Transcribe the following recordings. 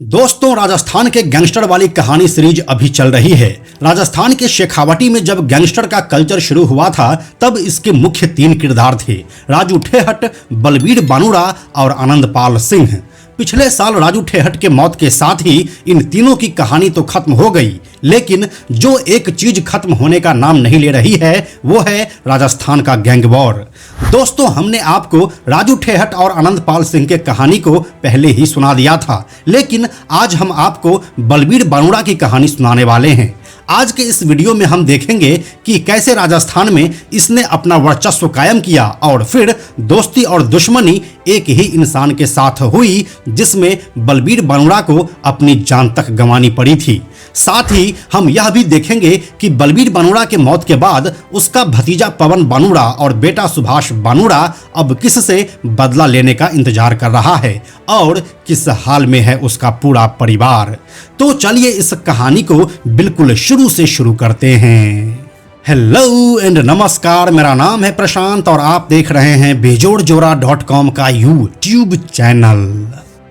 दोस्तों, राजस्थान के गैंगस्टर वाली कहानी सीरीज अभी चल रही है। राजस्थान के शेखावाटी में जब गैंगस्टर का कल्चर शुरू हुआ था तब इसके मुख्य 3 किरदार थे, राजू ठेहट, बलबीर बानुड़ा और आनंदपाल सिंह। पिछले साल राजू ठेहट के मौत के साथ ही इन तीनों की कहानी तो खत्म हो गई, लेकिन जो एक चीज खत्म होने का नाम नहीं ले रही है वो है राजस्थान का गैंग वॉर। दोस्तों, हमने आपको राजू ठेहट और आनंदपाल सिंह के कहानी को पहले ही सुना दिया था, लेकिन आज हम आपको बलबीर बानुड़ा की कहानी सुनाने वाले हैं। आज के इस वीडियो में हम देखेंगे कि कैसे राजस्थान में इसने अपना वर्चस्व कायम किया और फिर दोस्ती और दुश्मनी एक ही इंसान के साथ हुई जिसमें बलबीर बानुड़ा को अपनी जान तक गंवानी पड़ी थी। साथ ही हम यह भी देखेंगे कि बलबीर बानुड़ा के मौत के बाद उसका भतीजा पवन बानुड़ा और बेटा सुभाष बानुड़ा अब किससे बदला लेने का इंतजार कर रहा है और किस हाल में है उसका पूरा परिवार। तो चलिए इस कहानी को बिल्कुल शुरू से शुरू करते हैं। हेलो एंड नमस्कार, मेरा नाम है प्रशांत और आप देख रहे हैं बेजोड़जोरा.com का यूट्यूब चैनल।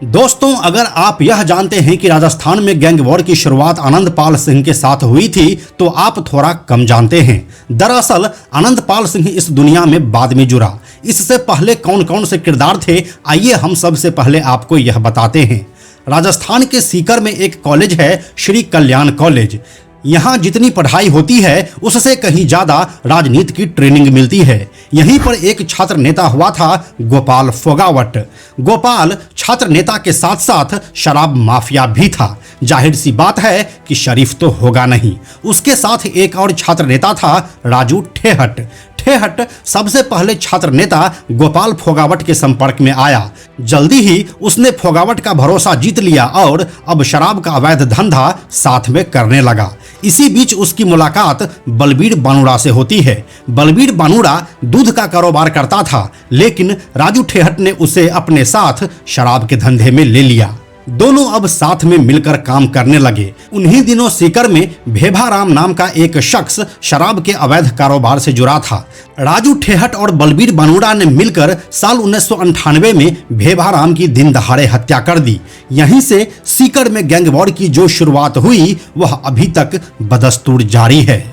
दोस्तों, अगर आप यह जानते हैं कि राजस्थान में गैंग वॉर की शुरुआत आनंदपाल सिंह के साथ हुई थी तो आप थोड़ा कम जानते हैं। दरअसल आनंदपाल सिंह इस दुनिया में बाद में जुड़ा। इससे पहले कौन कौन से किरदार थे, आइए हम सबसे पहले आपको यह बताते हैं। राजस्थान के सीकर में एक कॉलेज है, श्री कल्याण कॉलेज। यहाँ जितनी पढ़ाई होती है उससे कहीं ज्यादा राजनीति की ट्रेनिंग मिलती है। यहीं पर एक छात्र नेता हुआ था, गोपाल फोगावट। गोपाल छात्र नेता के साथ साथ शराब माफिया भी था। जाहिर सी बात है कि शरीफ तो होगा नहीं। उसके साथ एक और छात्र नेता था, राजू ठेहट। ठेहट सबसे पहले छात्र नेता गोपाल फोगावट के संपर्क में आया। जल्दी ही उसने फोगावट का भरोसा जीत लिया और अब शराब का अवैध धंधा साथ में करने लगा। इसी बीच उसकी मुलाकात बलबीर बानुड़ा से होती है। बलबीर बानुड़ा दूध का कारोबार करता था, लेकिन राजू ठेहट ने उसे अपने साथ शराब के धंधे में ले लिया। दोनों अब साथ में मिलकर काम करने लगे। उन्हीं दिनों सीकर में भेभाराम नाम का एक शख्स शराब के अवैध कारोबार से जुड़ा था। राजू ठेहट और बलबीर बानुड़ा ने मिलकर साल 1998 में भेभाराम की दिन दहाड़े हत्या कर दी। यहीं से सीकर में गैंग वॉर की जो शुरुआत हुई वह अभी तक बदस्तूर जारी है।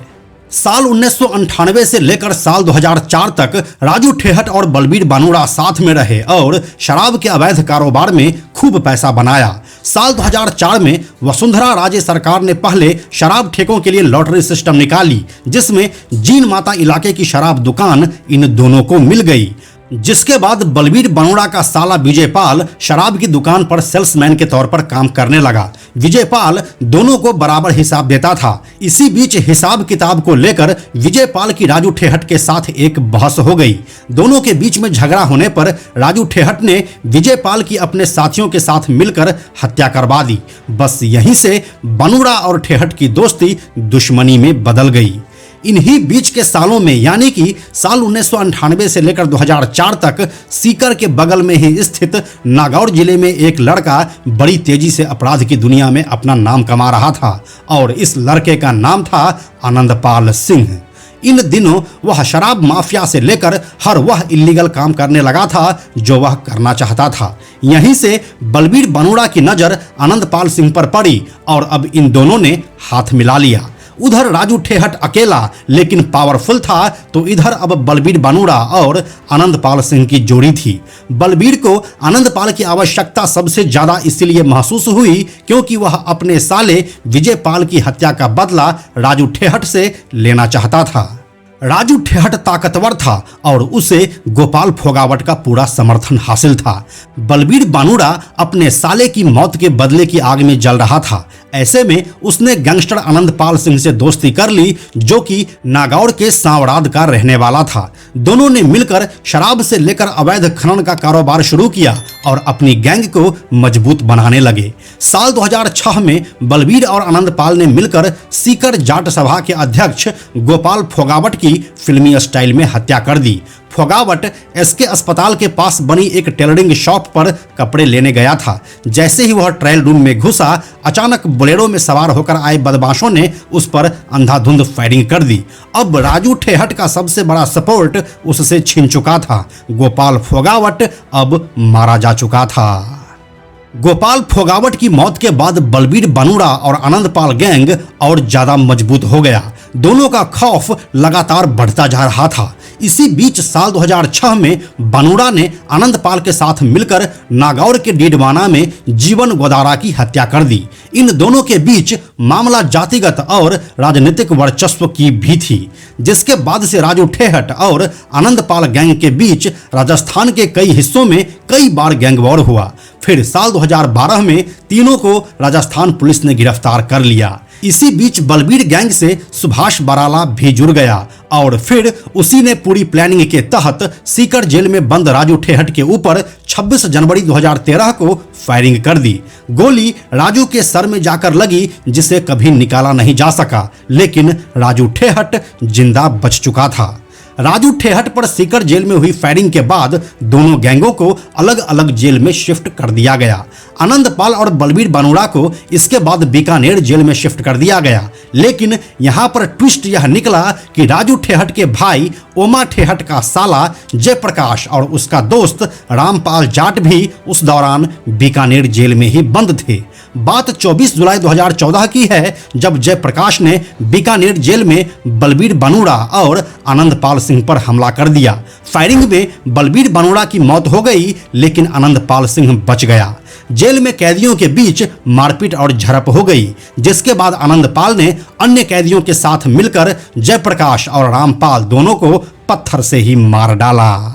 साल 1998 से लेकर साल 2004 तक राजू ठेहट और बलबीर बानुड़ा साथ में रहे और शराब के अवैध कारोबार में खूब पैसा बनाया। साल 2004 में वसुंधरा राजे सरकार ने पहले शराब ठेकों के लिए लॉटरी सिस्टम निकाली, जिसमें जीन माता इलाके की शराब दुकान इन दोनों को मिल गई। जिसके बाद बलबीर बानुड़ा का साला विजयपाल शराब की दुकान पर सेल्समैन के तौर पर काम करने लगा। विजयपाल दोनों को बराबर हिसाब देता था। इसी बीच हिसाब किताब को लेकर विजयपाल की राजू ठेहट के साथ एक बहस हो गई। दोनों के बीच में झगड़ा होने पर राजू ठेहट ने विजयपाल की अपने साथियों के साथ मिलकर हत्या करवा दी। बस यहीं से बानुड़ा और ठेहट की दोस्ती दुश्मनी में बदल गई। इन्हीं बीच के सालों में यानी कि साल 1998 से लेकर 2004 तक सीकर के बगल में ही स्थित नागौर जिले में एक लड़का बड़ी तेजी से अपराध की दुनिया में अपना नाम कमा रहा था और इस लड़के का नाम था आनंदपाल सिंह। इन दिनों वह शराब माफिया से लेकर हर वह इल्लीगल काम करने लगा था जो वह करना चाहता था। यहीं से बलबीर बानुड़ा की नज़र आनंदपाल सिंह पर पड़ी और अब इन दोनों ने हाथ मिला लिया। उधर राजू ठेहट अकेला लेकिन पावरफुल था, तो इधर अब बलबीर बानुड़ा और आनंदपाल सिंह की जोड़ी थी। बलबीर को आनंदपाल की आवश्यकता सबसे ज्यादा इसलिए महसूस हुई क्योंकि वह अपने साले विजयपाल की हत्या का बदला राजू ठेहट से लेना चाहता था। राजू ठेहट ताकतवर था और उसे गोपाल फोगावट का पूरा समर्थन हासिल था। बलबीर बानुड़ा अपने साले की मौत के बदले की आग में जल रहा था। ऐसे में उसने गैंगस्टर आनंदपाल सिंह से दोस्ती कर ली, जो कि नागौर के सांवराद का रहने वाला था। दोनों ने मिलकर शराब से लेकर अवैध खनन का कारोबार शुरू किया और अपनी गैंग को मजबूत बनाने लगे। साल 2006 में बलबीर और आनंदपाल ने मिलकर सीकर जाट सभा के अध्यक्ष गोपाल फोगावट की फिल्मी स्टाइल में हत्या कर दी। फोगावट एसके अस्पताल के पास बनी एक टेलरिंग शॉप पर कपड़े लेने गया था। जैसे ही वह ट्रायल रूम में घुसा, अचानक बोलेरो में सवार होकर आए बदमाशों ने उस पर अंधाधुंध फायरिंग कर दी। अब राजू ठेहट का सबसे बड़ा सपोर्ट उससे छिन चुका था। गोपाल फोगावट अब मारा जा चुका था। गोपाल फोगावट की मौत के बाद बलबीर बनूड़ा और आनंदपाल गैंग और ज्यादा मजबूत हो गया। दोनों का खौफ लगातार बढ़ता जा रहा था। इसी बीच साल 2006 में बनूड़ा ने आनंदपाल के साथ मिलकर नागौर के डीडवाना में जीवन गोदारा की हत्या कर दी। इन दोनों के बीच मामला जातिगत और राजनीतिक वर्चस्व की भी थी, जिसके बाद से राजू ठेहट और आनंदपाल गैंग के बीच राजस्थान के कई हिस्सों में कई बार गैंग वॉर हुआ। फिर साल 2012 में तीनों को राजस्थान पुलिस ने गिरफ्तार कर लिया। इसी बीच बलबीर गैंग से सुभाष बराला भी जुड़ गया और फिर उसी ने पूरी प्लानिंग के तहत सीकर जेल में बंद राजू ठेहट के ऊपर 26 जनवरी 2013 को फायरिंग कर दी। गोली राजू के सर में जाकर लगी, जिसे कभी निकाला नहीं जा सका, लेकिन राजू ठेहट जिंदा बच चुका था। राजू ठेहट पर सीकर जेल में हुई फायरिंग के बाद दोनों गैंगों को अलग अलग जेल में शिफ्ट कर दिया गया। आनंदपाल और बलबीर बनूड़ा को इसके बाद बीकानेर जेल में शिफ्ट कर दिया गया। लेकिन यहाँ पर ट्विस्ट यह निकला कि राजू ठेहट के भाई ओमा ठेहट का साला जयप्रकाश और उसका दोस्त रामपाल जाट भी उस दौरान बीकानेर जेल में ही बंद थे। बात 24 जुलाई 2014 की है, जब जयप्रकाश ने बीकानेर जेल में बलबीर बनूड़ा और आनंदपाल सिंह पर हमला कर दिया। फायरिंग में बलबीर बनूड़ा की मौत हो गई, लेकिन आनंदपाल सिंह बच गया। जेल में कैदियों के बीच मारपीट और झड़प हो गई, जिसके बाद आनंदपाल ने अन्य कैदियों के साथ मिलकर जयप्रकाश और रामपाल दोनों को पत्थर से ही मार डाला।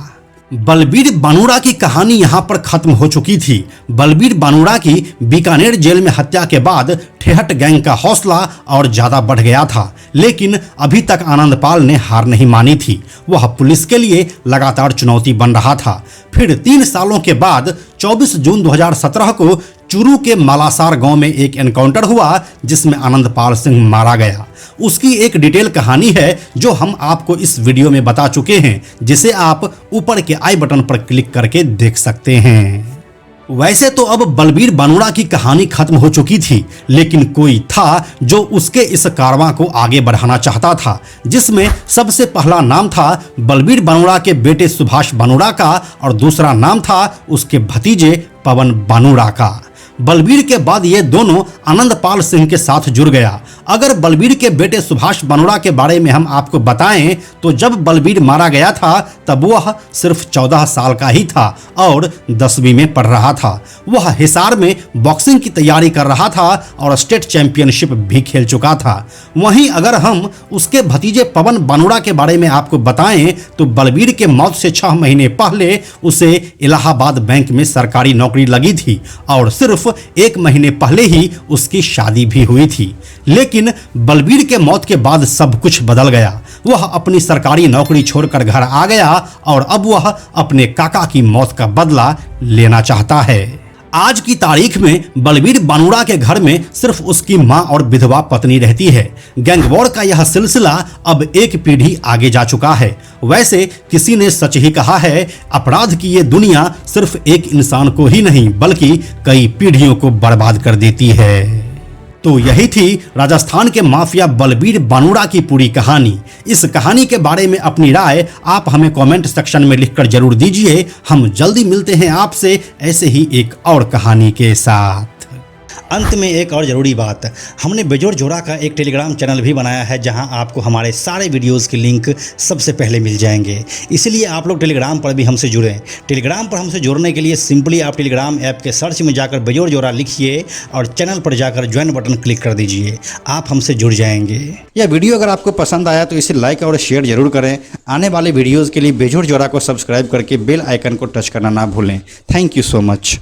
बलबीर बनूड़ा की कहानी यहाँ पर खत्म हो चुकी थी। बलबीर बनूड़ा की बीकानेर जेल में हत्या के बाद ठेहट गैंग का हौसला और ज्यादा बढ़ गया था, लेकिन अभी तक आनंदपाल ने हार नहीं मानी थी। वह पुलिस के लिए लगातार चुनौती बन रहा था। फिर 3 सालों के बाद 24 जून 2017 को चूरू के मालासार गांव में एक एनकाउंटर हुआ, जिसमें आनंदपाल सिंह मारा गया। उसकी एक डिटेल कहानी है जो हम आपको इस वीडियो में बता चुके हैं, जिसे आप ऊपर के आई बटन पर क्लिक करके देख सकते हैं। वैसे तो अब बलबीर बनूड़ा की कहानी खत्म हो चुकी थी, लेकिन कोई था जो उसके इस कारवां को आगे बढ़ाना चाहता था, जिसमें सबसे पहला नाम था बलबीर बनूड़ा के बेटे सुभाष बनूड़ा का और दूसरा नाम था उसके भतीजे पवन बनूड़ा का। बलबीर के बाद ये दोनों आनंदपाल सिंह के साथ जुड़ गया। अगर बलबीर के बेटे सुभाष बनूड़ा के बारे में हम आपको बताएं तो जब बलबीर मारा गया था तब वह सिर्फ 14 साल का ही था और 10वीं में पढ़ रहा था। वह हिसार में बॉक्सिंग की तैयारी कर रहा था और स्टेट चैंपियनशिप भी खेल चुका था। वहीं अगर हम उसके भतीजे पवन बनूड़ा के बारे में आपको बताएं तो बलबीर के मौत से 6 महीने पहले उसे इलाहाबाद बैंक में सरकारी नौकरी लगी थी और सिर्फ 1 महीने पहले ही उसकी शादी भी हुई थी। लेकिन बलबीर के मौत के बाद सब कुछ बदल गया। वह अपनी सरकारी नौकरी छोड़कर घर आ गया और अब वह अपने काका की मौत का बदला लेना चाहता है। आज की तारीख में बलबीर बनूड़ा के घर में सिर्फ उसकी मां और विधवा पत्नी रहती है। गैंगवॉर का यह सिलसिला अब एक पीढ़ी आगे जा चुका है। वैसे किसी ने सच ही कहा है, अपराध की ये दुनिया सिर्फ एक इंसान को ही नहीं बल्कि कई पीढ़ियों को बर्बाद कर देती है। तो यही थी राजस्थान के माफिया बलबीर बनूड़ा की पूरी कहानी। इस कहानी के बारे में अपनी राय आप हमें कमेंट सेक्शन में लिखकर जरूर दीजिए। हम जल्दी मिलते हैं आपसे ऐसे ही एक और कहानी के साथ। अंत में एक और ज़रूरी बात, हमने बेजोड़ जोड़ा का एक टेलीग्राम चैनल भी बनाया है, जहां आपको हमारे सारे वीडियोस के लिंक सबसे पहले मिल जाएंगे। इसलिए आप लोग टेलीग्राम पर भी हमसे जुड़ें। टेलीग्राम पर हमसे जुड़ने के लिए सिंपली आप टेलीग्राम ऐप के सर्च में जाकर बेजोड़ जोड़ा लिखिए और चैनल पर जाकर ज्वाइन बटन क्लिक कर दीजिए। आप हमसे जुड़ जाएंगे। यह वीडियो अगर आपको पसंद आया तो इसे लाइक और शेयर जरूर करें। आने वाले वीडियोज़ के लिए बेजोड़ जोड़ा को सब्सक्राइब करके बेल आइकन को टच करना ना भूलें। Thank you so much.